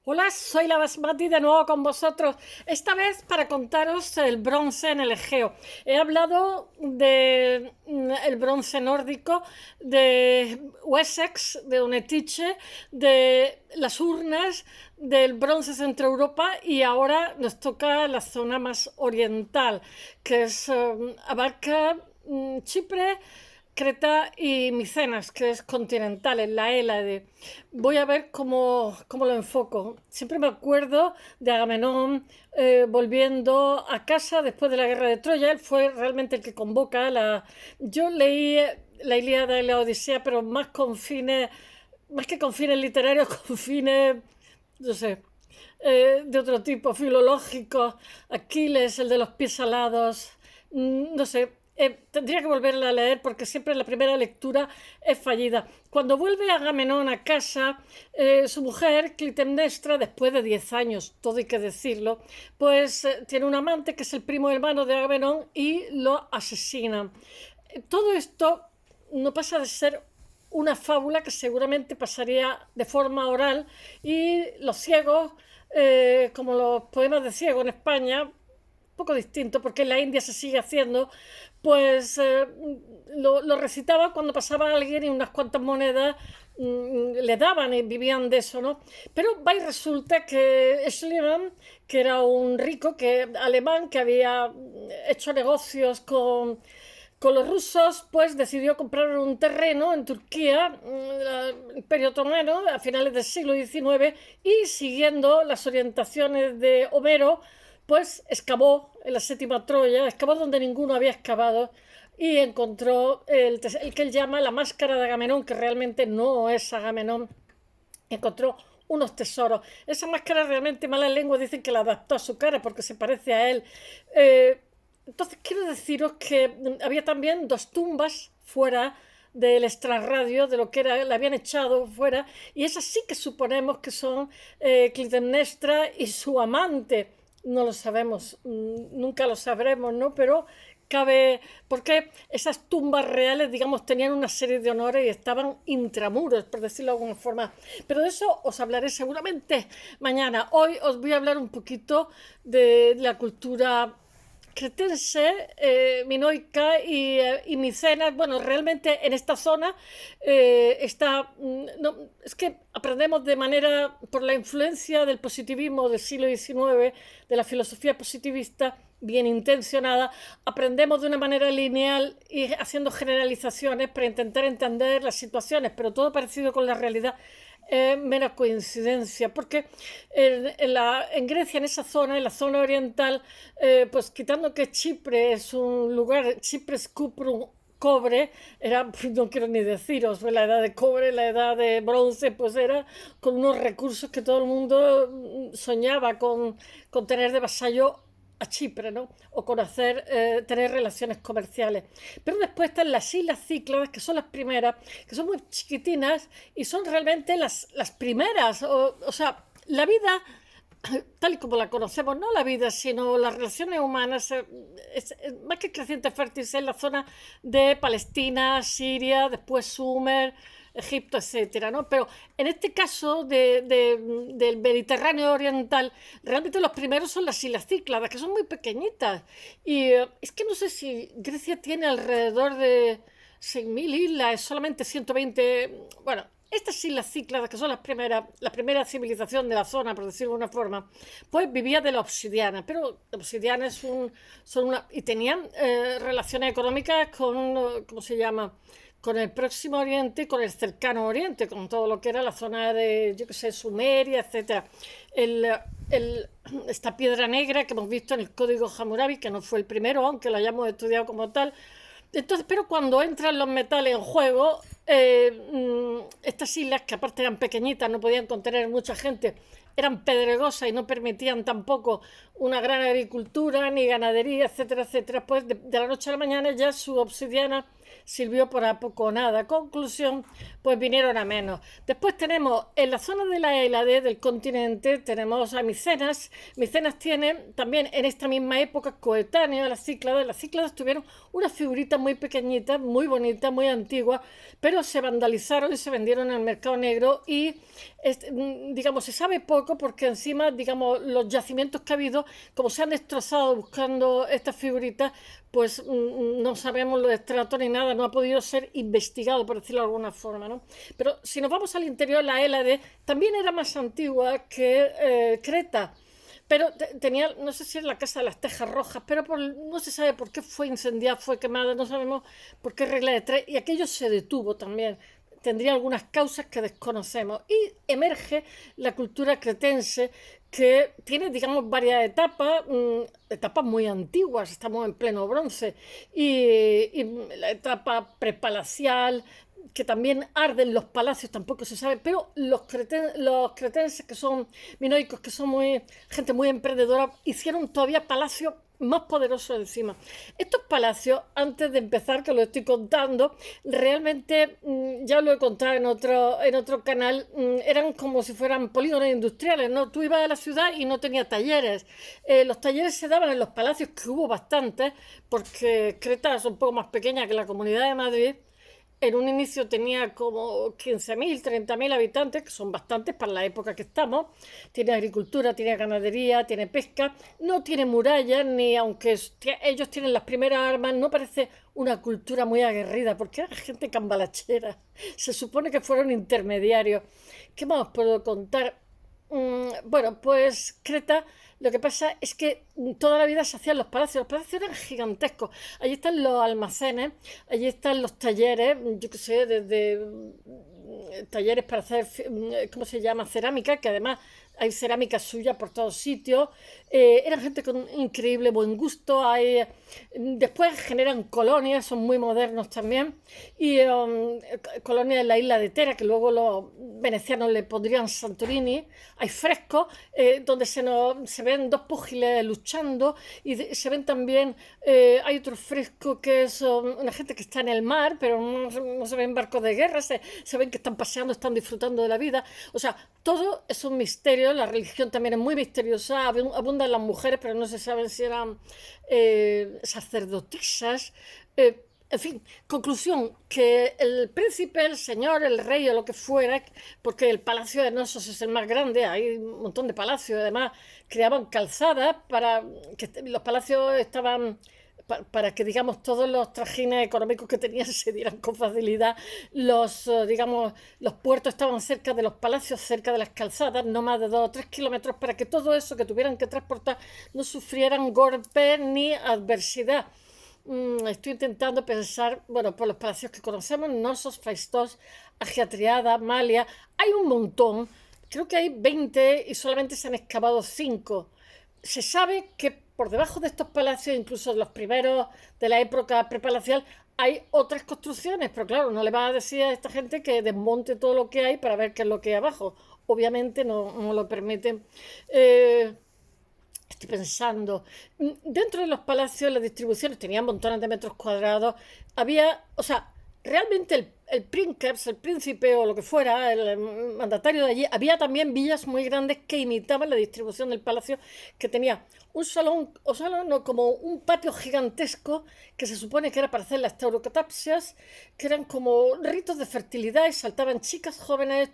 Hola, soy la Basmati de nuevo con vosotros, esta vez para contaros el bronce en el Egeo. He hablado de el bronce nórdico, de Wessex, de Unetice, de las urnas, del bronce Centro Europa y ahora nos toca la zona más oriental, que abarca Chipre, Creta y Micenas, que es continental, en la Hélade. Voy a ver cómo lo enfoco. Siempre me acuerdo de Agamenón volviendo a casa después de la guerra de Troya. Él fue realmente el que convoca la... Yo leí la Ilíada y la Odisea, pero más que con fines literarios, con fines, no sé, de otro tipo, filológicos. Aquiles, el de los pies alados, no sé, tendría que volverla a leer porque siempre la primera lectura es fallida. Cuando vuelve Agamenón a casa, su mujer, Clitemnestra, después de 10 años, todo hay que decirlo, pues tiene un amante que es el primo hermano de Agamenón y lo asesina. Todo esto no pasa de ser una fábula que seguramente pasaría de forma oral y los ciegos, como los poemas de ciego en España, poco distinto porque en la India se sigue haciendo, pues lo recitaba cuando pasaba alguien y unas cuantas monedas le daban y vivían de eso, ¿no? Pero va y resulta que Schliemann, que era un rico alemán que había hecho negocios con los rusos, pues decidió comprar un terreno en Turquía, el Imperio Otomano, a finales del siglo XIX, y siguiendo las orientaciones de Homero, pues excavó en la séptima Troya, excavó donde ninguno había excavado y encontró el que él llama la máscara de Agamenón, que realmente no es Agamenón. Encontró unos tesoros. Esa máscara realmente, malas lenguas dicen que la adaptó a su cara porque se parece a él. Eh, entonces quiero deciros que había también dos tumbas fuera del extrarradio, de lo que era, la habían echado fuera, y esas sí que suponemos que son Clitemnestra y su amante. No lo sabemos, nunca lo sabremos, ¿no? Pero cabe, porque esas tumbas reales, digamos, tenían una serie de honores y estaban intramuros, por decirlo de alguna forma. Pero de eso os hablaré seguramente mañana. Hoy os voy a hablar un poquito de la cultura cretense, minoica y micenas. Bueno, realmente en esta zona está... No, es que aprendemos de manera, por la influencia del positivismo del siglo XIX, de la filosofía positivista, bien intencionada, aprendemos de una manera lineal y haciendo generalizaciones para intentar entender las situaciones, pero todo parecido con la realidad mera coincidencia, porque en Grecia, en esa zona, en la zona oriental, pues quitando que Chipre es un lugar, Chipre es Cuprum, cobre, era, no quiero ni deciros, la edad de cobre, la edad de bronce, pues era con unos recursos que todo el mundo soñaba con tener de vasallo a Chipre, ¿no? O conocer, tener relaciones comerciales. Pero después están las islas Cícladas, que son las primeras, que son muy chiquitinas y son realmente las primeras. O sea, la vida, tal y como la conocemos, no la vida, sino las relaciones humanas, más que creciente fértil en la zona de Palestina, Siria, después Sumer, Egipto, etcétera, ¿no? Pero en este caso del Mediterráneo oriental, realmente los primeros son las islas Cícladas, que son muy pequeñitas. Y es que no sé si Grecia tiene alrededor de 6.000 islas, solamente 120. Bueno, estas islas Cícladas, que son la primera civilización de la zona, por decirlo de una forma, pues vivía de la obsidiana, pero la obsidiana son una... y tenían relaciones económicas con, ¿cómo se llama? Con el Próximo Oriente y con el Cercano Oriente, con todo lo que era la zona de, yo qué sé, Sumeria, etcétera. El, el, esta piedra negra que hemos visto en el Código Hammurabi, que no fue el primero, aunque lo hayamos estudiado como tal. Entonces, pero cuando entran los metales en juego, estas islas, que aparte eran pequeñitas, no podían contener mucha gente, eran pedregosas y no permitían tampoco una gran agricultura ni ganadería, etcétera, etcétera, pues de la noche a la mañana ya su obsidiana sirvió para poco o nada. Conclusión, pues vinieron a menos. Después tenemos en la zona de la Hélade del continente, tenemos a Micenas. Micenas tiene también en esta misma época coetánea a las Cícladas. Las Cícladas tuvieron unas figuritas muy pequeñitas, muy bonitas, muy antiguas, pero se vandalizaron y se vendieron en el mercado negro y digamos, se sabe poco porque encima, digamos, los yacimientos que ha habido, como se han destrozado buscando estas figuritas, pues no sabemos los estratos ni nada, no ha podido ser investigado, por decirlo de alguna forma, ¿no? Pero si nos vamos al interior, la Hélade también era más antigua que Creta, pero tenía, no sé si es la Casa de las Tejas Rojas, pero no se sabe por qué fue incendiada, fue quemada, no sabemos por qué regla de tres, y aquello se detuvo también. Tendría algunas causas que desconocemos. Y emerge la cultura cretense, que tiene, digamos, varias etapas, etapas muy antiguas, estamos en pleno bronce, y la etapa prepalacial, que también arden los palacios, tampoco se sabe, pero los cretenses, que son minoicos, que son gente muy emprendedora, hicieron todavía palacios más poderosos encima. Estos palacios, antes de empezar, que lo estoy contando, realmente, ya lo he contado en otro canal, eran como si fueran polígonos industriales, ¿no? Tú ibas a la ciudad y no tenía talleres. Los talleres se daban en los palacios, que hubo bastantes, porque Creta es un poco más pequeña que la Comunidad de Madrid. En un inicio tenía como 15.000, 30.000 habitantes, que son bastantes para la época que estamos. Tiene agricultura, tiene ganadería, tiene pesca. No tiene murallas, ni aunque ellos tienen las primeras armas, no parece una cultura muy aguerrida, porque era gente cambalachera. Se supone que fueron intermediarios. ¿Qué más os puedo contar? Bueno, pues Creta, lo que pasa es que toda la vida se hacían los palacios eran gigantescos, allí están los almacenes, allí están los talleres, yo qué sé, desde talleres para hacer, ¿cómo se llama? Cerámica, que además hay cerámica suya por todos sitios, eran gente con increíble buen gusto, después generan colonias, son muy modernos también, y colonias en la isla de Tera, que luego los venecianos le pondrían Santorini, hay frescos donde se ven dos púgiles luchando, y se ven también, hay otro fresco que es una gente que está en el mar, pero no se ven barcos de guerra, se ven que están paseando, están disfrutando de la vida, o sea, todo es un misterio. La religión también es muy misteriosa, abundan las mujeres, pero no se sabe si eran sacerdotisas. En fin, conclusión, que el príncipe, el señor, el rey o lo que fuera, porque el palacio de Knossos es el más grande, hay un montón de palacios, además creaban calzadas para que los palacios estaban para que, digamos, todos los trajines económicos que tenían se dieran con facilidad. Digamos, los puertos estaban cerca de los palacios, cerca de las calzadas, no más de 2 o 3 kilómetros, para que todo eso que tuvieran que transportar no sufrieran golpe ni adversidad. Estoy intentando pensar, bueno, por los palacios que conocemos, Knossos, Faistos, Agiatriada, Malia, hay un montón, creo que hay 20 y solamente se han excavado 5. Se sabe que por debajo de estos palacios, incluso los primeros de la época prepalacial, hay otras construcciones, pero claro, no le va a decir a esta gente que desmonte todo lo que hay para ver qué es lo que hay abajo. Obviamente no lo permiten. Estoy pensando, dentro de los palacios las distribuciones tenían montones de metros cuadrados, había, o sea, realmente el princeps, el príncipe o lo que fuera, el mandatario de allí, había también villas muy grandes que imitaban la distribución del palacio, que tenía un salón, o salón, no, como un patio gigantesco que se supone que era para hacer las taurocatapsias, que eran como ritos de fertilidad y saltaban chicas jóvenes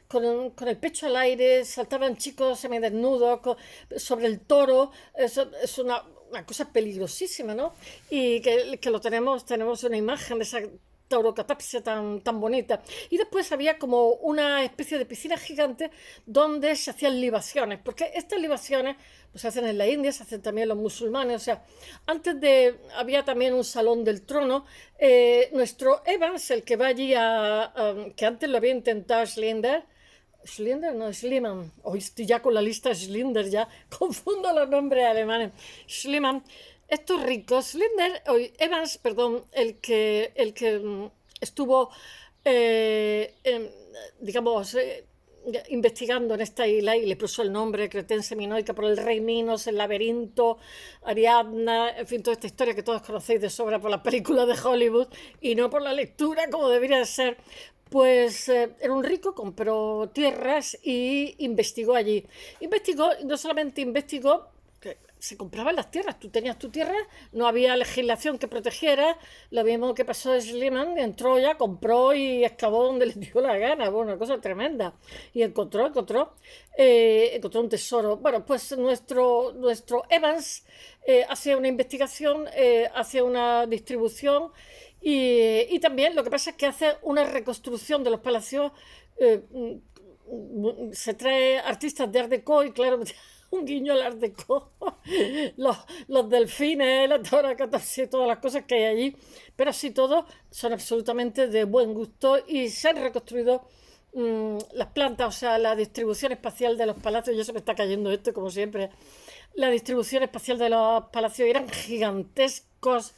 con el pecho al aire, saltaban chicos semidesnudos sobre el toro, es una cosa peligrosísima, ¿no? Y que tenemos una imagen de esa taurocatapsia tan bonita. Y después había como una especie de piscina gigante donde se hacían libaciones, porque estas libaciones pues, se hacen en la India, se hacen también los musulmanes, o sea, había también un salón del trono. Nuestro Evans, el que va allí que antes lo había intentado Schlinder, no, Schliemann. Hoy estoy ya con la lista Schlinder, ya confundo los nombres alemanes. Schliemann. Estos ricos, Evans, perdón, el que estuvo, digamos, investigando en esta isla y le puso el nombre Cretense Minoica por el rey Minos, el laberinto, Ariadna, en fin, toda esta historia que todos conocéis de sobra por las películas de Hollywood y no por la lectura como debería de ser. Pues era un rico, compró tierras y investigó allí. Investigó, y no solamente investigó, que se compraban las tierras, tú tenías tu tierra, no había legislación que protegiera, lo mismo que pasó de Schliemann, entró ya, compró y excavó donde le dio la gana, bueno, una cosa tremenda. Y encontró un tesoro. Bueno, pues nuestro Evans hace una investigación, hace una distribución y también lo que pasa es que hace una reconstrucción de los palacios, eh, se trae artistas de Art Deco y claro, un guiño al Art Deco, los, los delfines, la Torre 14, todas las cosas que hay allí, pero así todos son absolutamente de buen gusto y se han reconstruido las plantas, o sea, la distribución espacial de los palacios, ya se me está cayendo esto como siempre, la distribución espacial de los palacios eran gigantescos,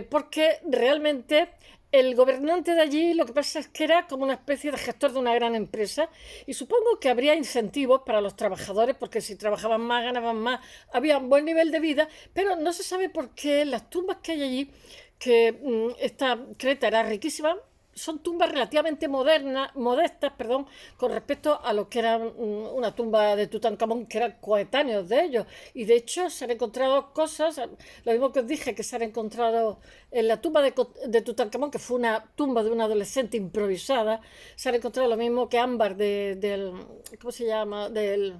porque realmente el gobernante de allí lo que pasa es que era como una especie de gestor de una gran empresa y supongo que habría incentivos para los trabajadores porque si trabajaban más, ganaban más, había un buen nivel de vida, pero no se sabe por qué las tumbas que hay allí, que esta Creta era riquísima, son tumbas relativamente modernas, modestas, perdón, con respecto a lo que era una tumba de Tutankamón, que eran coetáneos de ellos. Y de hecho se han encontrado cosas, lo mismo que os dije, que se han encontrado en la tumba de Tutankamón, que fue una tumba de un adolescente improvisada, se han encontrado lo mismo que ámbar del, ¿cómo se llama?, del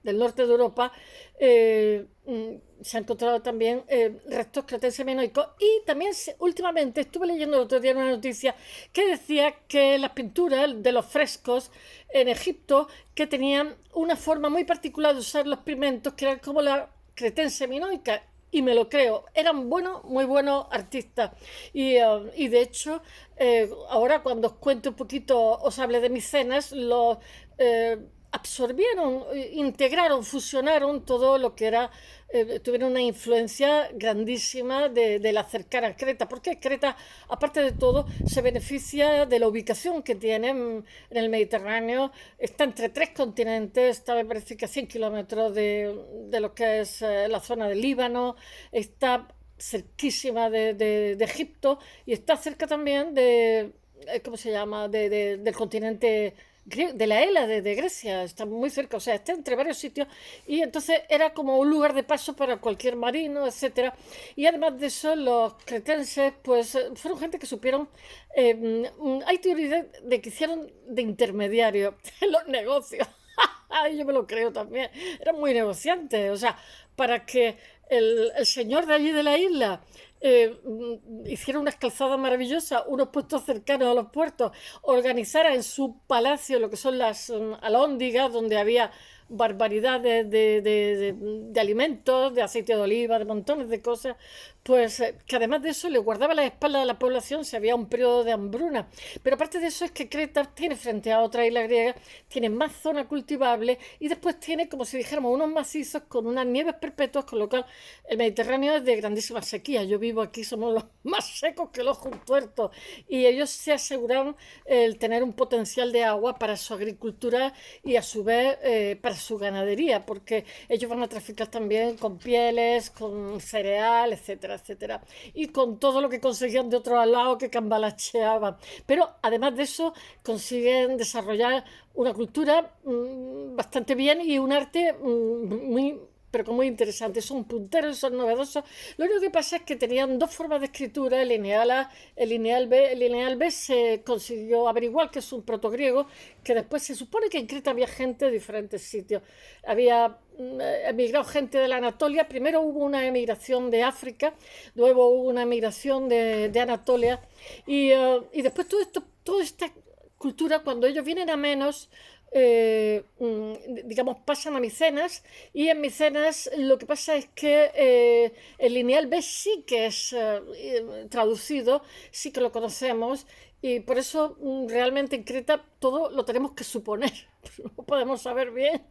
norte de Europa, se han encontrado también restos cretenses minoicos y también últimamente estuve leyendo el otro día una noticia que decía que las pinturas de los frescos en Egipto que tenían una forma muy particular de usar los pigmentos que eran como la cretense minoica y me lo creo, eran buenos, muy buenos artistas y de hecho ahora cuando os cuento un poquito, os hablé de Micenas, los absorbieron, integraron, fusionaron todo lo que era, tuvieron una influencia grandísima de la cercana Creta, porque Creta, aparte de todo, se beneficia de la ubicación que tiene en el Mediterráneo, está entre tres continentes, está me parece que a 100 kilómetros de lo que es la zona del Líbano, está cerquísima de Egipto y está cerca también ¿cómo se llama?, del continente de la Hélade de Grecia, está muy cerca, o sea, está entre varios sitios y entonces era como un lugar de paso para cualquier marino, etcétera. Y además de eso, los cretenses, pues fueron gente que supieron, hay teoría de que hicieron de intermediario en los negocios. Yo me lo creo también, eran muy negociantes, o sea, para que el señor de allí de la isla hicieron unas calzadas maravillosas, unos puestos cercanos a los puertos, organizara en su palacio lo que son las alhóndigas, donde había barbaridades de alimentos, de aceite de oliva, de montones de cosas, pues que además de eso le guardaba la espalda a la población si había un periodo de hambruna. Pero aparte de eso es que Creta tiene frente a otra isla griega, tiene más zona cultivable y después tiene, como si dijéramos, unos macizos con unas nieves perpetuas, con lo cual el Mediterráneo es de grandísima sequía. Yo vivo aquí, somos los más secos que los tuertos y ellos se aseguraron el tener un potencial de agua para su agricultura y a su vez para su ganadería, porque ellos van a traficar también con pieles, con cereal, etcétera, etcétera, y con todo lo que conseguían de otros lados que cambalacheaban. Pero además de eso consiguen desarrollar una cultura bastante bien y un arte muy pero como muy interesantes, son punteros, son novedosos. Lo único que pasa es que tenían dos formas de escritura, el lineal A, el lineal B. El lineal B se consiguió averiguar que es un protogriego, que después se supone que en Creta había gente de diferentes sitios. Había emigrado gente de la Anatolia, primero hubo una emigración de África, luego hubo una emigración de Anatolia, y después toda esta cultura, cuando ellos vienen a menos, digamos, pasan a Micenas y en Micenas lo que pasa es que el lineal B sí que es traducido, sí que lo conocemos y por eso realmente en Creta todo lo tenemos que suponer, no podemos saber bien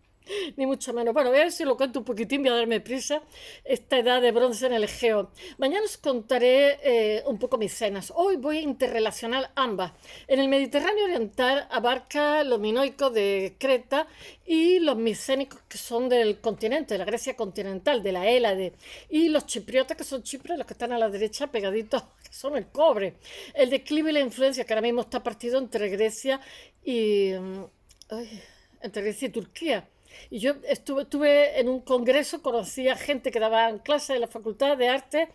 Ni mucho menos. Bueno, voy a ver si lo cuento un poquitín, voy a darme prisa. Esta edad de bronce en el Egeo. Mañana os contaré un poco mis cenas. Hoy voy a interrelacionar ambas. En el Mediterráneo Oriental abarca los minoicos de Creta y los micénicos que son del continente, de la Grecia continental, de la Hélade. Y los chipriotas que son Chipre, los que están a la derecha pegaditos, que son el cobre. El declive y la influencia que ahora mismo está partido entre Grecia y... ay, entre Grecia y Turquía. Y yo estuve en un congreso, conocí a gente que daba clases en la Facultad de Arte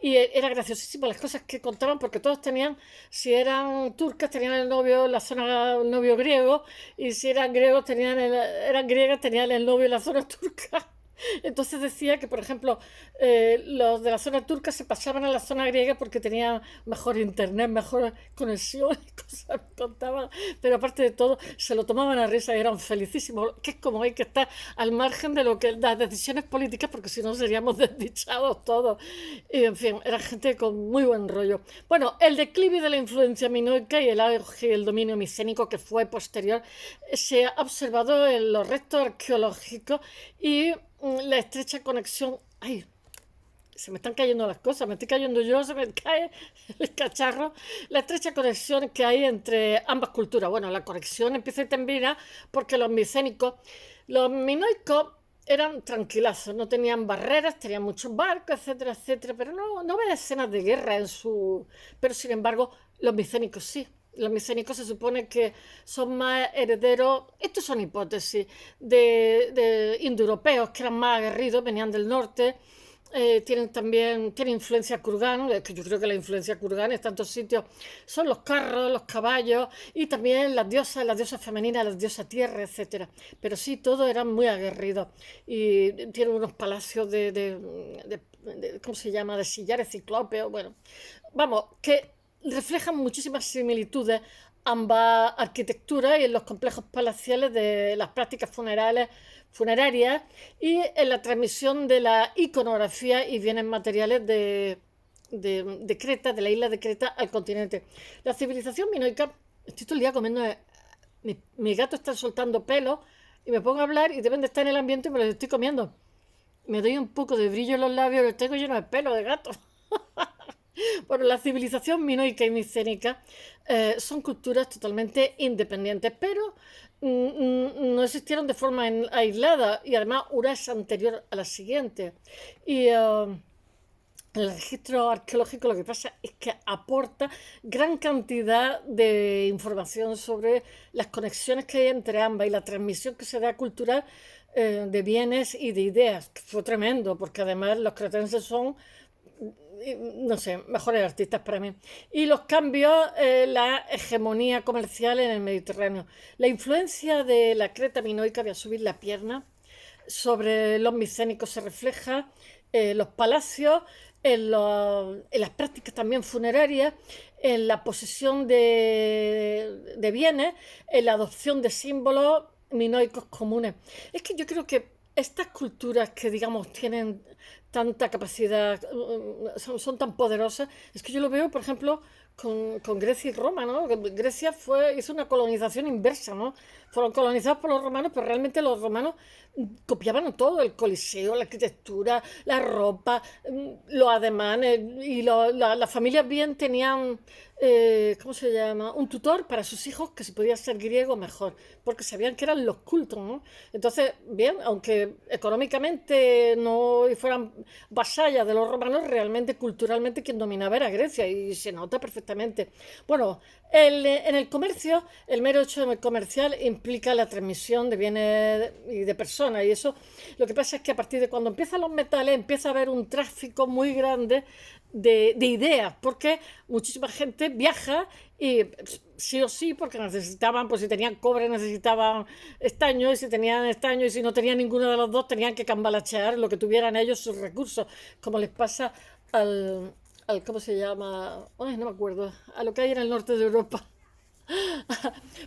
y era graciosísimo las cosas que contaban porque todos tenían, si eran turcas tenían el novio en la zona, el novio griego, y si eran griegos eran griegas tenían el novio en la zona turca. Entonces decía que, por ejemplo, los de la zona turca se pasaban a la zona griega porque tenían mejor internet, mejor conexión y cosas que contaban. Pero aparte de todo, se lo tomaban a risa y eran felicísimos. Que es como hay que estar al margen de lo que las decisiones políticas, porque si no seríamos desdichados todos. Y en fin, era gente con muy buen rollo. Bueno, el declive de la influencia minoica y el auge y el dominio micénico que fue posterior se ha observado en los restos arqueológicos y la estrecha conexión. ¡Ay! Se me están cayendo las cosas, me estoy cayendo yo, se me cae el cacharro. La estrecha conexión que hay entre ambas culturas. Bueno, la conexión empieza y termina porque los minoicos eran tranquilazos, no tenían barreras, tenían muchos barcos, etcétera, etcétera, pero no ven escenas de guerra en su... Pero sin embargo, los micénicos sí. Los micénicos se supone que son más herederos, estos son hipótesis, de indoeuropeos que eran más aguerridos, venían del norte, tienen influencia kurgan, que yo creo que la influencia kurgan en tantos sitios son los carros, los caballos y también las diosas femeninas, las diosas tierra, etcétera. Pero sí, todos eran muy aguerridos y tienen unos palacios ¿cómo se llama?, de sillares ciclópeos, bueno, vamos, que reflejan muchísimas similitudes ambas arquitecturas y en los complejos palaciales de las prácticas funerarias y en la transmisión de la iconografía y bienes materiales de Creta, de la isla de Creta al continente. La civilización minoica, estoy todo el día comiendo, mis gatos están soltando pelos y me pongo a hablar y deben de estar en el ambiente y me los estoy comiendo. Me doy un poco de brillo en los labios, los tengo llenos de pelo de gato. Bueno, la civilización minoica y micénica son culturas totalmente independientes, pero no existieron de forma aislada y además una es anterior a la siguiente. Y el registro arqueológico lo que pasa es que aporta gran cantidad de información sobre las conexiones que hay entre ambas y la transmisión que se da cultural de bienes y de ideas, que fue tremendo, porque además los cretenses son no sé, mejores artistas para mí. Y los cambios, la hegemonía comercial en el Mediterráneo. La influencia de la Creta minoica, voy a subir la pierna, sobre los micénicos se refleja en los palacios, en las prácticas también funerarias, en la posesión de bienes, en la adopción de símbolos minoicos comunes. Es que yo creo que estas culturas que, digamos, tienen tanta capacidad, son tan poderosas, es que yo lo veo, por ejemplo, con Grecia y Roma, ¿no? Grecia hizo una colonización inversa, ¿no? Fueron colonizados por los romanos, pero realmente los romanos copiaban todo, el coliseo, la arquitectura, la ropa, los ademanes, y las familias bien tenían, ¿cómo se llama?, un tutor para sus hijos que si podía ser griego mejor, porque sabían que eran los cultos, ¿no? Entonces, bien, aunque económicamente no fueran vasallas de los romanos, realmente culturalmente quien dominaba era Grecia y se nota perfectamente. Bueno, en el comercio, el mero hecho de comercial implica la transmisión de bienes y de personas, y eso lo que pasa es que a partir de cuando empiezan los metales empieza a haber un tráfico muy grande de ideas, porque muchísima gente viaja y sí o sí, porque necesitaban, pues si tenían cobre necesitaban estaño, y si tenían estaño y si no tenían ninguno de los dos tenían que cambalachear lo que tuvieran ellos sus recursos, como les pasa ¿cómo se llama? Ay, no me acuerdo, a lo que hay en el norte de Europa.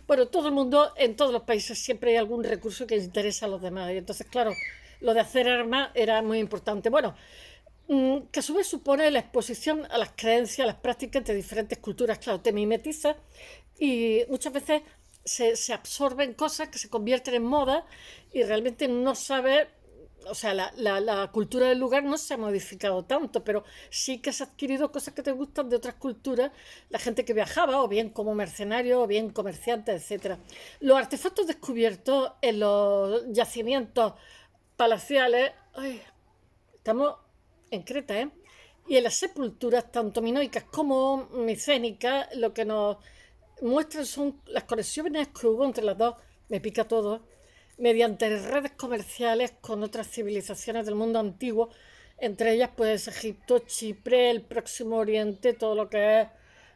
Bueno, todo el mundo, en todos los países siempre hay algún recurso que interesa a los demás. Y entonces, claro, lo de hacer armas era muy importante. Bueno, que a su vez supone la exposición a las creencias, a las prácticas de diferentes culturas. Claro, te mimetizas y muchas veces se absorben cosas que se convierten en moda y realmente no sabes, o sea, la cultura del lugar no se ha modificado tanto, pero sí que se ha adquirido cosas que te gustan de otras culturas, la gente que viajaba, o bien como mercenarios, o bien comerciantes, etcétera. Los artefactos descubiertos en los yacimientos palaciales, ay, estamos en Creta, ¿eh? Y en las sepulturas, tanto minoicas como micénicas, lo que nos muestran son las conexiones que hubo entre las dos, me pica todo, mediante redes comerciales con otras civilizaciones del mundo antiguo, entre ellas pues Egipto, Chipre, el Próximo Oriente, todo lo que es,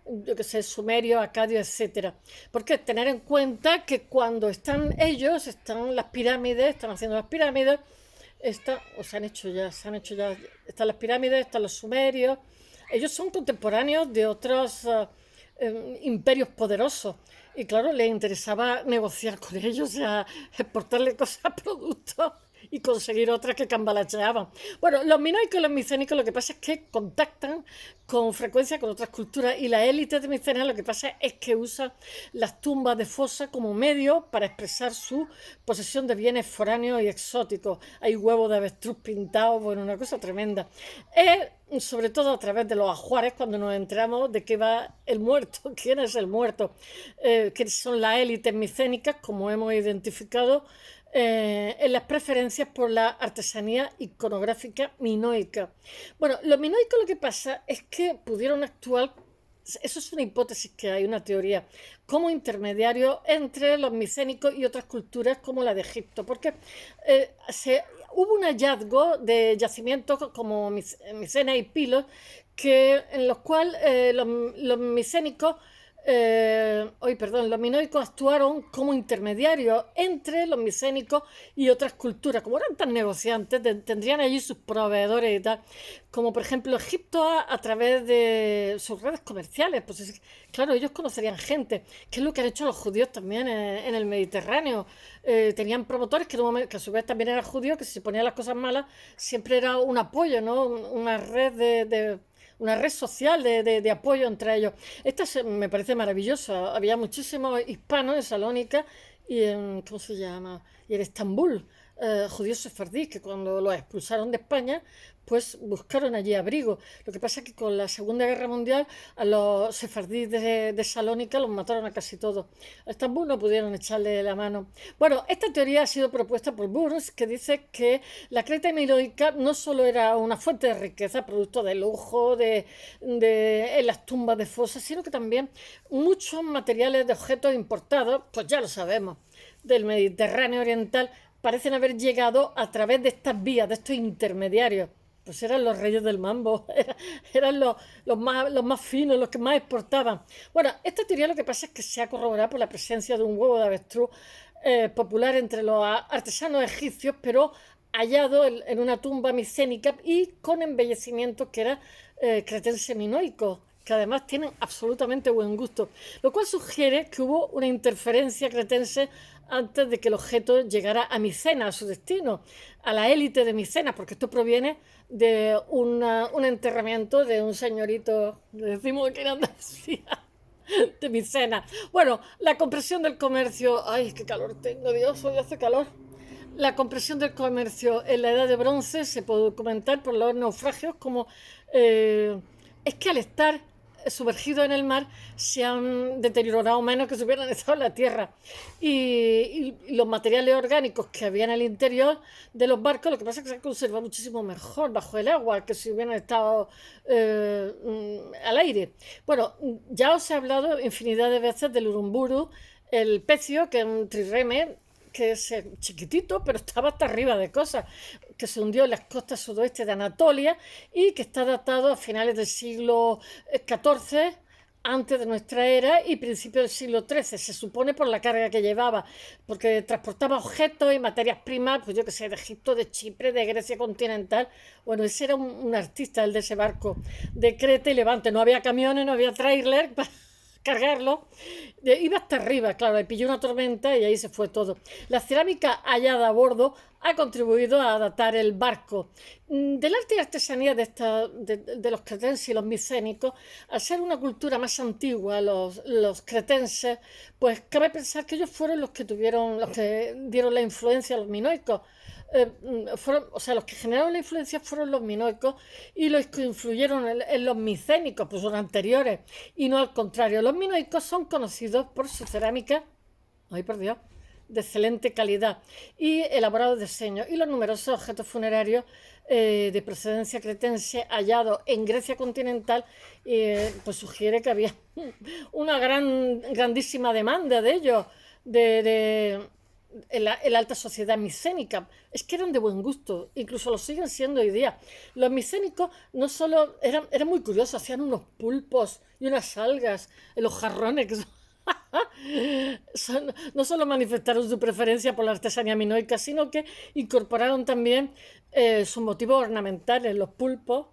yo que sé, Sumerio, Acadio, etcétera. Porque tener en cuenta que cuando están ellos, están las pirámides, están haciendo las pirámides, o se han hecho ya, están las pirámides, están los sumerios, ellos son contemporáneos de otros imperios poderosos. Y claro, les interesaba negociar con ellos, o sea, exportarle cosas, productos y conseguir otras que cambalacheaban. Bueno, los minoicos y los micénicos lo que pasa es que contactan con frecuencia con otras culturas y la élite de Micenas lo que pasa es que usa las tumbas de fosa como medio para expresar su posesión de bienes foráneos y exóticos. Hay huevos de avestruz pintados, bueno, una cosa tremenda. Sobre todo a través de los ajuares cuando nos enteramos de qué va el muerto, quién es el muerto, que son las élites micénicas, como hemos identificado en las preferencias por la artesanía iconográfica minoica. Bueno, los minoicos lo que pasa es que pudieron actuar, eso es una hipótesis que hay, una teoría, como intermediario entre los micénicos y otras culturas como la de Egipto, porque hubo un hallazgo de yacimientos como Micenas y Pilos, en los cuales los micénicos los minoicos actuaron como intermediarios entre los micénicos y otras culturas. Como eran tan negociantes, tendrían allí sus proveedores y tal. Como por ejemplo Egipto a través de sus redes comerciales. Pues claro, ellos conocerían gente, que es lo que han hecho los judíos también en el Mediterráneo. Tenían promotores que a su vez también eran judíos, que si se ponían las cosas malas siempre era un apoyo, ¿no? Una red una red social de apoyo entre ellos. Me parece maravillosa. Había muchísimos hispanos en Salónica y en, ¿cómo se llama? Y en Estambul, judíos sefardíes, que cuando los expulsaron de España, pues buscaron allí abrigo. Lo que pasa es que con la Segunda Guerra Mundial a los sefardíes de Salónica los mataron a casi todos. A Estambul no pudieron echarle la mano. Bueno, esta teoría ha sido propuesta por Burns, que dice que la Creta minoica no solo era una fuente de riqueza, producto de lujo, en las tumbas de fosas, sino que también muchos materiales de objetos importados, pues ya lo sabemos, del Mediterráneo oriental, parecen haber llegado a través de estas vías, de estos intermediarios. Pues eran los reyes del mambo, eran los más finos, los que más exportaban. Bueno, esta teoría lo que pasa es que se ha corroborado por la presencia de un huevo de avestruz popular entre los artesanos egipcios, pero hallado en una tumba micénica y con embellecimientos que era cretense minoico, que además tienen absolutamente buen gusto, lo cual sugiere que hubo una interferencia cretense antes de que el objeto llegara a Micenas, a su destino, a la élite de Micenas, porque esto proviene de un enterramiento de un señorito, decimos aquí en Andalucía, de Micenas. Bueno, la compresión del comercio, ay, qué calor tengo, Dios, hoy hace calor. La compresión del comercio en la Edad de Bronce se puede documentar por los naufragios como es que al estar sumergidos en el mar se han deteriorado menos que si hubieran estado en la tierra y los materiales orgánicos que había en el interior de los barcos, lo que pasa es que se conserva muchísimo mejor bajo el agua que si hubieran estado al aire. Bueno, ya os he hablado infinidad de veces del urumburu, el pecio, que es un trireme que es chiquitito, pero estaba hasta arriba de cosas, que se hundió en las costas sudoeste de Anatolia y que está datado a finales del siglo XIV, antes de nuestra era, y principios del siglo XIII, se supone por la carga que llevaba, porque transportaba objetos y materias primas, pues yo que sé, de Egipto, de Chipre, de Grecia continental. Bueno, ese era un artista, el de ese barco, de Creta y Levante. No había camiones, no había trailer cargarlo, iba hasta arriba, claro, le pilló una tormenta y ahí se fue todo. La cerámica hallada a bordo ha contribuido a adaptar el barco. Del arte y artesanía de los cretenses y los micénicos, al ser una cultura más antigua, los cretenses, pues cabe pensar que ellos fueron los que dieron la influencia a los minoicos. O sea, los que generaron la influencia fueron los minoicos y los que influyeron en los micénicos, pues son anteriores, y no al contrario. Los minoicos son conocidos por su cerámica, ay por Dios, de excelente calidad y elaborados diseños, y los numerosos objetos funerarios de procedencia cretense hallados en Grecia continental, pues sugiere que había una grandísima demanda de ellos, de en la alta sociedad micénica. Es que eran de buen gusto, incluso lo siguen siendo hoy día. Los micénicos no solo eran muy curiosos, hacían unos pulpos y unas algas en los jarrones que no solo manifestaron su preferencia por la artesanía minoica, sino que incorporaron también sus motivos ornamentales, los pulpos,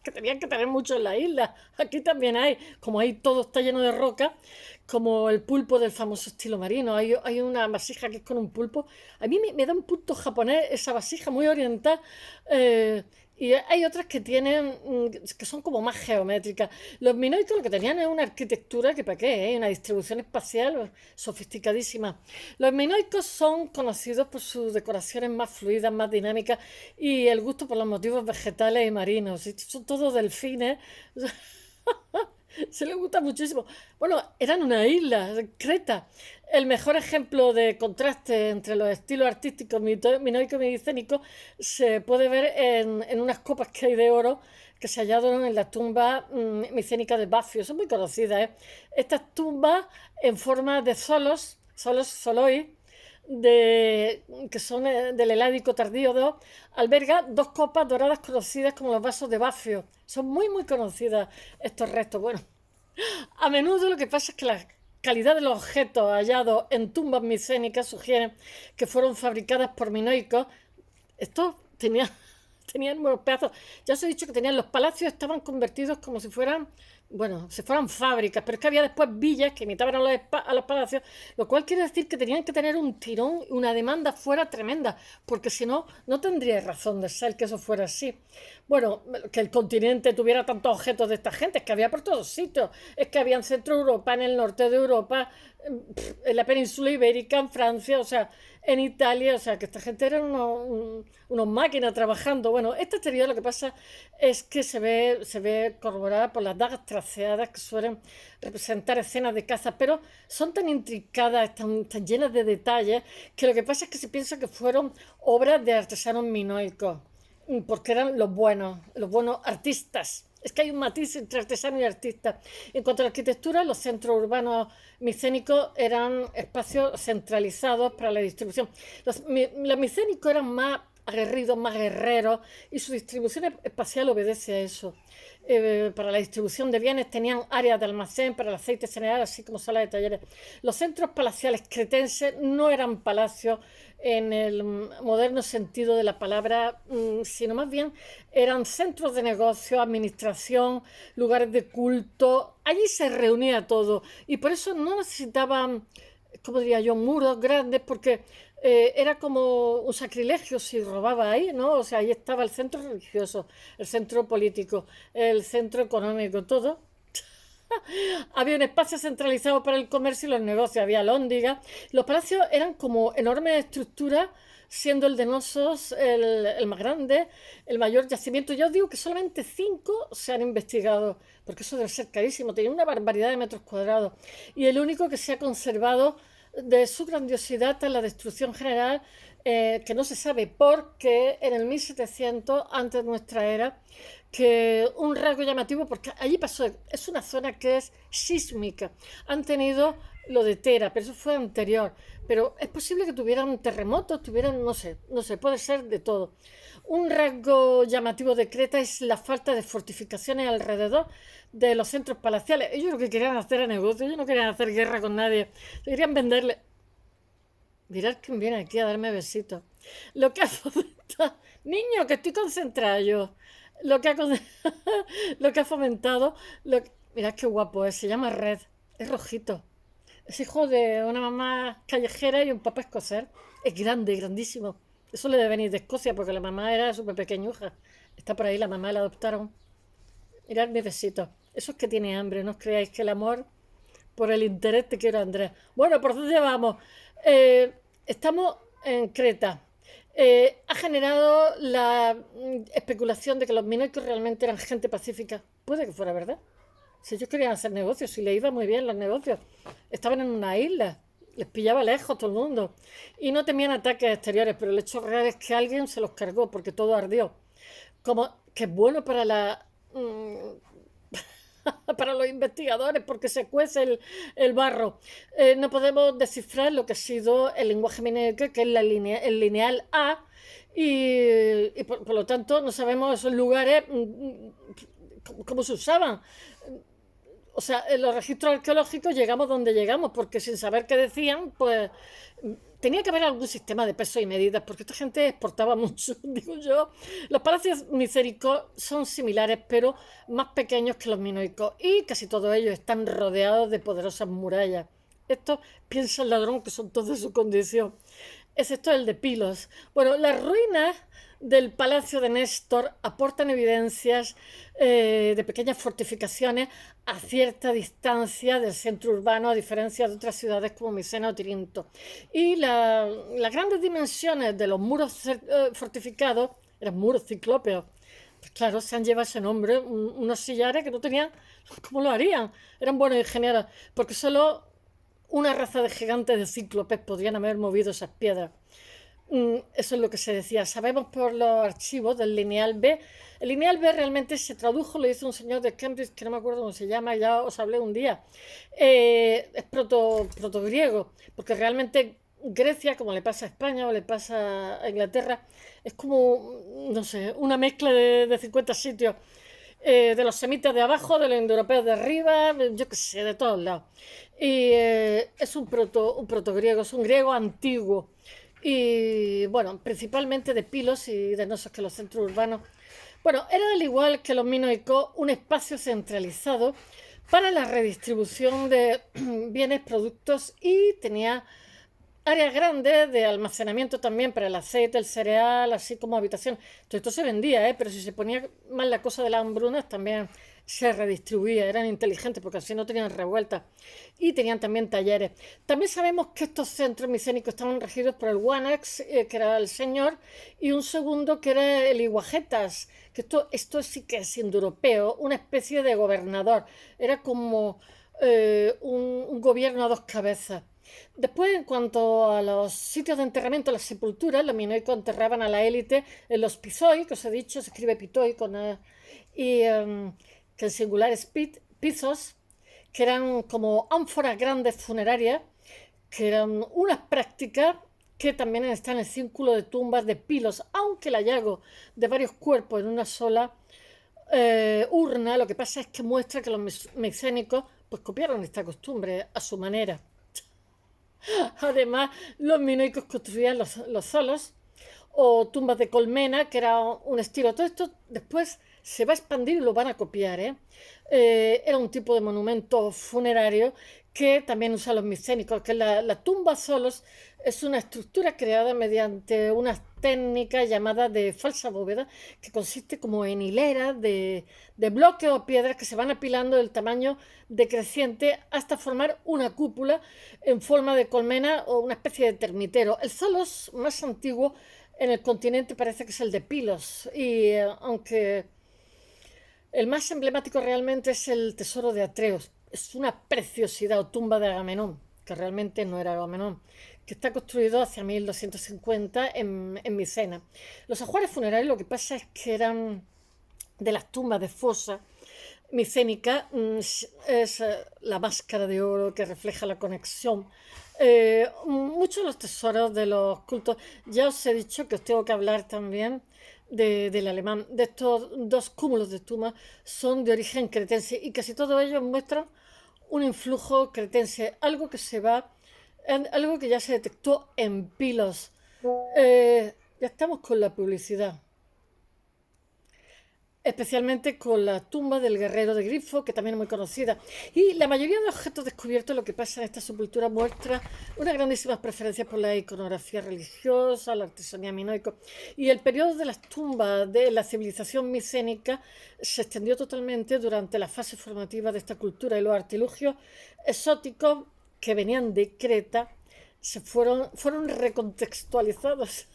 que tenían que tener mucho en la isla. Aquí también hay, como ahí todo está lleno de roca, como el pulpo del famoso estilo marino. Hay una vasija que es con un pulpo. A mí me da un punto japonés esa vasija, muy oriental. Y hay otras que son como más geométricas. Los minoicos lo que tenían es una arquitectura que para qué, una distribución espacial sofisticadísima. Los minoicos son conocidos por sus decoraciones más fluidas, más dinámicas y el gusto por los motivos vegetales y marinos. Son todos delfines. Se les gusta muchísimo. Bueno, eran una isla, Creta. El mejor ejemplo de contraste entre los estilos artísticos minoicos y micénicos se puede ver en unas copas que hay de oro que se hallaron en la tumba micénica de Bafio. Son muy conocidas, ¿eh? Estas tumbas en forma de soloi, que son del Heládico tardío 2, alberga dos copas doradas conocidas como los vasos de Bafio. Son muy, muy conocidas estos restos. Bueno, a menudo lo que pasa es que la calidad de los objetos hallados en tumbas micénicas sugieren que fueron fabricadas por minoicos. Estos tenían unos pedazos. Ya os he dicho que tenían los palacios, estaban convertidos como si fueran, bueno, si fueran fábricas, pero es que había después villas que imitaban a los palacios, lo cual quiere decir que tenían que tener un tirón, una demanda fuera tremenda, porque si no, no tendría razón de ser que eso fuera así. Bueno, que el continente tuviera tantos objetos de esta gente, es que había por todos sitios, es que había en Centro Europa, en el norte de Europa, en la península ibérica, en Francia, o sea, en Italia, o sea, que esta gente eran unos máquinas trabajando. Bueno, esta teoría lo que pasa es que se ve corroborada por las dagas traceadas que suelen representar escenas de caza, pero son tan intricadas, tan llenas de detalles, que lo que pasa es que se piensa que fueron obras de artesanos minoicos, porque eran los buenos artistas. Es que hay un matiz entre artesano y artista. En cuanto a la arquitectura, los centros urbanos micénicos eran espacios centralizados para la distribución. Los micénicos eran más aguerridos, más guerreros, y su distribución espacial obedece a eso. Para la distribución de bienes tenían áreas de almacén para el aceite general, así como salas de talleres. Los centros palaciales cretenses no eran palacios en el moderno sentido de la palabra, sino más bien eran centros de negocio, administración, lugares de culto. Allí se reunía todo y por eso no necesitaban, como diría yo, muros grandes, porque era como un sacrilegio si robaba ahí, ¿no? O sea, ahí estaba el centro religioso, el centro político, el centro económico, todo. Había un espacio centralizado para el comercio y los negocios, había alhóndigas. Los palacios eran como enormes estructuras, siendo el de Nosos el más grande, el mayor yacimiento. Yo os digo que solamente 5 se han investigado, porque eso debe ser carísimo, tenía una barbaridad de metros cuadrados. Y el único que se ha conservado de su grandiosidad tras la destrucción general, que no se sabe porque en el 1700, antes de nuestra era, que un rasgo llamativo, porque allí pasó, es una zona que es sísmica, han tenido lo de Tera, pero eso fue anterior, pero es posible que tuvieran terremotos, no sé, puede ser de todo. Un rasgo llamativo de Creta es la falta de fortificaciones alrededor de los centros palaciales. Ellos lo que querían hacer era negocio, ellos no querían hacer guerra con nadie, querían venderle. Mirad quién viene aquí a darme besitos. Lo que ha fomentado... Niño, que estoy concentrada yo. Lo que ha, lo que ha fomentado... Mirad qué guapo es, se llama Red, es rojito. Es hijo de una mamá callejera y un papá escocés. Es grande, grandísimo. Eso le debe venir de Escocia porque la mamá era súper pequeñuja. Está por ahí, la mamá la adoptaron. Mirad mi besito. Eso es que tiene hambre, no os creáis que el amor por el interés te quiero, Andrés. Bueno, ¿por dónde vamos? Estamos en Creta. Ha generado la especulación de que los minoicos realmente eran gente pacífica. Puede que fuera verdad. Si ellos querían hacer negocios, si les iba muy bien los negocios. Estaban en una isla, les pillaba lejos todo el mundo. Y no temían ataques exteriores, pero el hecho real es que alguien se los cargó porque todo ardió. Como que es bueno para para los investigadores porque se cuece el barro. No podemos descifrar lo que ha sido el lenguaje minoico, que es el lineal A, y por lo tanto no sabemos esos lugares cómo se usaban. O sea, en los registros arqueológicos llegamos donde llegamos, porque sin saber qué decían, pues tenía que haber algún sistema de peso y medidas, porque esta gente exportaba mucho, digo yo. Los palacios micénicos son similares, pero más pequeños que los minoicos, y casi todos ellos están rodeados de poderosas murallas. Esto piensa el ladrón que son todos de su condición, excepto el de Pilos. Bueno, las ruinas del Palacio de Néstor aportan evidencias de pequeñas fortificaciones a cierta distancia del centro urbano, a diferencia de otras ciudades como Misena o Tirinto. Y las grandes dimensiones de los muros fortificados eran muros ciclópeos. Pues claro, se han llevado ese nombre, unos sillares que no tenían, ¿cómo lo harían? Eran buenos ingenieros, porque solo una raza de gigantes de cíclopes podrían haber movido esas piedras. Eso es lo que se decía. Sabemos por los archivos del lineal B. El lineal B realmente se tradujo, lo hizo un señor de Cambridge, que no me acuerdo cómo se llama, ya os hablé un día. Es proto-griego, porque realmente Grecia, como le pasa a España o le pasa a Inglaterra, es como, no sé, una mezcla de 50 sitios. De los semitas de abajo, de los indoeuropeos de arriba, yo qué sé, de todos lados. Y es un proto-griego, es un griego antiguo. Y bueno, principalmente de Pilos y de Nosos, que los centros urbanos. Bueno, era al igual que los minoicos un espacio centralizado para la redistribución de bienes, productos, y tenía áreas grandes de almacenamiento también para el aceite, el cereal, así como habitación. Todo esto se vendía, pero si se ponía mal la cosa de las hambrunas también se redistribuía, eran inteligentes porque así no tenían revueltas, y tenían también talleres. También sabemos que estos centros micénicos estaban regidos por el Wanax, que era el señor, y un segundo que era el Iguajetas, que esto sí que es indoeuropeo, una especie de gobernador, era como un gobierno a dos cabezas. Después, en cuanto a los sitios de enterramiento, las sepulturas, los minoicos enterraban a la élite en los pisoi, que os he dicho, se escribe pitoi con y que el singular es pisos, que eran como ánforas grandes funerarias, que eran unas prácticas que también están en el círculo de tumbas de Pilos, aunque el hallazgo de varios cuerpos en una sola urna, lo que pasa es que muestra que los micénicos pues copiaron esta costumbre a su manera. Además, los minoicos construían los solos o tumbas de colmena, que era un estilo. Todo esto después se va a expandir y lo van a copiar. Era un tipo de monumento funerario que también usan los micénicos, que la tumba solos es una estructura creada mediante unas técnicas llamadas de falsa bóveda, que consiste como en hileras de bloques o piedras que se van apilando del tamaño decreciente hasta formar una cúpula en forma de colmena o una especie de termitero. El solos más antiguo en el continente parece que es el de Pilos, y aunque el más emblemático realmente es el tesoro de Atreus, es una preciosidad, o tumba de Agamenón, que realmente no era Agamenón, que está construido hacia 1250 en Micena. Los ajuares funerarios, lo que pasa es que eran de las tumbas de fosa micénica, es la máscara de oro que refleja la conexión. Muchos de los tesoros de los cultos, ya os he dicho que os tengo que hablar también del alemán. De estos dos cúmulos de tumbas son de origen cretense, y casi todos ellos muestran un influjo cretense, algo que ya se detectó en Pilos. Ya estamos con la publicidad. especialmente con la tumba del guerrero de Grifo, que también es muy conocida. Y la mayoría de objetos descubiertos, lo que pasa en esta sepultura, muestra una grandísima preferencia por la iconografía religiosa, la artesanía minoico. Y el periodo de las tumbas de la civilización micénica se extendió totalmente durante la fase formativa de esta cultura, y los artilugios exóticos que venían de Creta fueron recontextualizados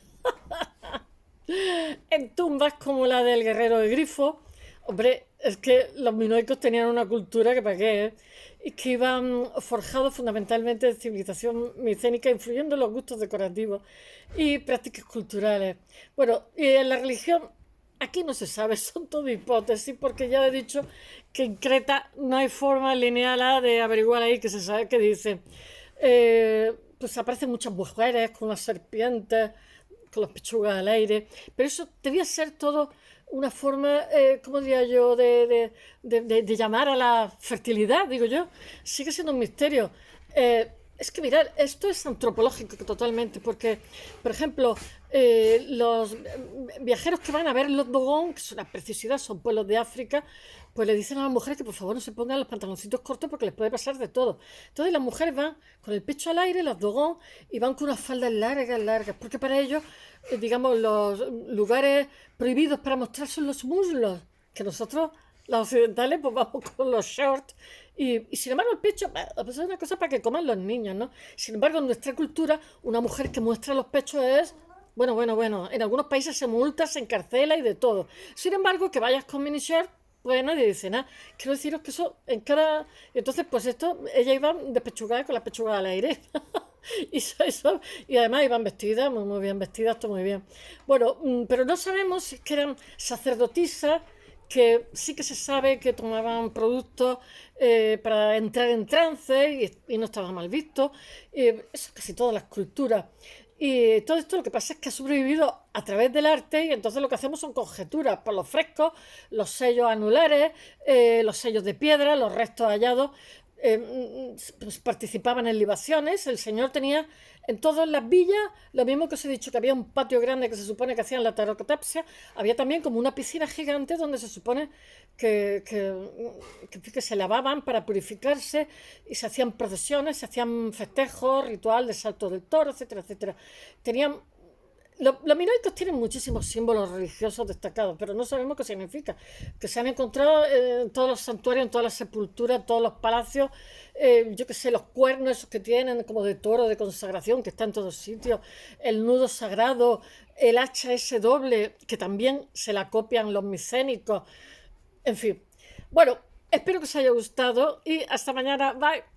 en tumbas como la del guerrero de Grifo. Hombre, es que los minoicos tenían una cultura que para qué, ¿eh? Y que iban forjados fundamentalmente de civilización micénica, influyendo en los gustos decorativos y prácticas culturales. Bueno, y en la religión, aquí no se sabe, son todo hipótesis, porque ya he dicho que en Creta no hay forma lineal de averiguar ahí que se sabe qué dice. Pues aparecen muchas mujeres con las serpientes, con las pechugas al aire, pero eso debía ser todo una forma, ¿cómo diría yo?, de llamar a la fertilidad, digo yo. Sigue siendo un misterio. Es que mirad, esto es antropológico totalmente, porque, por ejemplo, los viajeros que van a ver los Dogon, que son una preciosidad, son pueblos de África, pues le dicen a las mujeres que por favor no se pongan los pantaloncitos cortos porque les puede pasar de todo. Entonces las mujeres van con el pecho al aire, los Dogon, y van con unas faldas largas, largas, porque para ellos, digamos, los lugares prohibidos para mostrar son los muslos, que nosotros, los occidentales, pues vamos con los shorts. Y sin embargo el pecho pues es una cosa para que coman los niños, ¿no? Sin embargo, en nuestra cultura, una mujer que muestra los pechos es... Bueno, en algunos países se multa, se encarcela y de todo. Sin embargo, que vayas con mini short, pues nadie dice nada. Quiero deciros que eso en cada... Entonces, pues esto, ellas iban despechugadas con las pechugas al aire. Y además iban vestidas, muy, muy bien vestidas, todo muy bien. Bueno, pero no sabemos si es que eran sacerdotisas, que sí que se sabe que tomaban productos para entrar en trance y no estaba mal visto. Eso es casi todas las culturas. Y todo esto lo que pasa es que ha sobrevivido a través del arte, y entonces lo que hacemos son conjeturas por los frescos, los sellos anulares, los sellos de piedra, los restos hallados. Pues participaban en libaciones. El señor tenía en todas las villas, lo mismo que os he dicho, que había un patio grande que se supone que hacían la tarotapsia, había también como una piscina gigante donde se supone que se lavaban para purificarse, y se hacían procesiones, se hacían festejos, ritual de salto del toro, etcétera, etcétera. Tenían los minoicos tienen muchísimos símbolos religiosos destacados, pero no sabemos qué significa. Que se han encontrado en todos los santuarios, en todas las sepulturas, en todos los palacios, yo qué sé, los cuernos esos que tienen como de toro, de consagración, que está en todos sitios, el nudo sagrado, el hacha ese doble, que también se la copian los micénicos. En fin, bueno, espero que os haya gustado y hasta mañana. Bye.